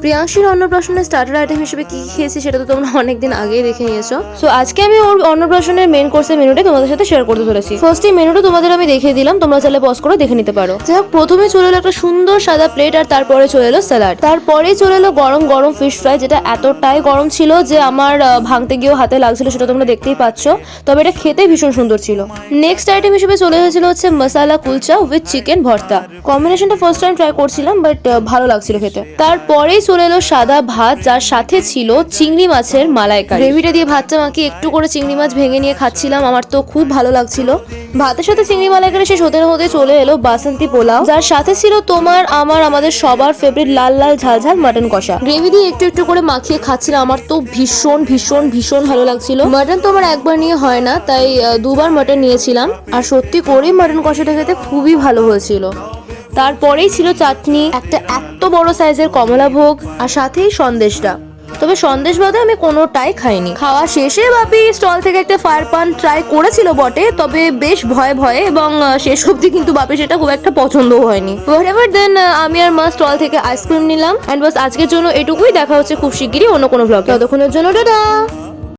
প্রিয়াংশীর অন্নপ্রাশনের starter item হিসেবে কি খেয়েছি সেটা তো তোমরা অনেকদিন আগেই দেখে নিয়েছো। সো আজকে আমি ওর অন্নপ্রাশনের মেন কোর্সের মেনুটা তোমাদের সাথে শেয়ার করতে চলেছি। ফার্স্টে মেনুটা তোমাদের আমি দেখিয়ে দিলাম, তোমরা চাইলে পজ করে দেখে নিতে পারো। যাই হোক, প্রথমে চলে এলো একটা সুন্দর সাদা প্লেট, আর তারপরে চলে এলো স্যালাড, তারপরেই চলে এলো গরম গরম ফিশ ফ্রাই, যেটা এতটাই গরম ছিল যে আমার ভাঙতে গিয়েও হাতে লাগছিল, সেটা তোমরা দেখতেই পাচ্ছ। তবে এটা খেতে ভীষণ সুন্দর ছিল। নেক্সট আইটেম হিসেবে চলে এসেছিল হচ্ছে মশালা কুলচা উইথ চিকেন ভর্তা। কম্বিনেশনটা ফার্স্ট টাইম ট্রাই করছিলাম, বাট ভালো লাগছিল খেতে। তারপরেই চলে এলো সাদা ভাত, যার সাথে ছিল চিংড়ি মাছের মালাইকারি। গ্রেভিটা দিয়ে ভাতটা মাখিয়ে একটু করে চিংড়ি মাছ ভেঙে নিয়ে খাচ্ছিলাম, আমার তো খুব ভালো লাগছিল। ভাতের সাথে চিংড়ি মালাইকারি শেষ হতে হতে চলে এলো বাসন্তী পোলাও, যার সাথে ছিল তোমার আমাদের সবার ফেভারিট লাল লাল ঝাল ঝাল মাটন কষা। গ্রেভি দিয়ে একটু একটু করে মাখিয়ে খাচ্ছিলাম, আমার তো ভীষণ ভীষণ ভীষণ ভালো লাগছিল। মাটন তো আমার একবার নিয়ে হয় না, তাই দুবার মাটন নিয়েছিলাম, আর সত্যি করেই মাটন কষাটা খেতে খুবই ভালো হয়েছিল। তারপরেই ছিল চাটনি, একটা এত বড় সাইজের কমলা ভোগ, আর সাথেই সন্দেশটা। তবে সন্দেশ বাদে আমি কোনোটাই খাইনি। খাওয়া শেষে বাপি স্টল থেকে একটা ফায়ার পান ট্রাই করেছিল বটে, তবে বেশ ভয়ে ভয়ে, এবং শেষ অবধি কিন্তু বাপি সেটা খুব একটা পছন্দও হয়নি। হোয়াটএভার দেন, আমি আর মা স্টল থেকে আইসক্রিম নিলাম। এন্ড বাস আজকের জন্য এটুকুই। দেখা হচ্ছে খুব শিগগিরই অন্য কোনো ব্লগে। ততক্ষণের জন্য টাটা।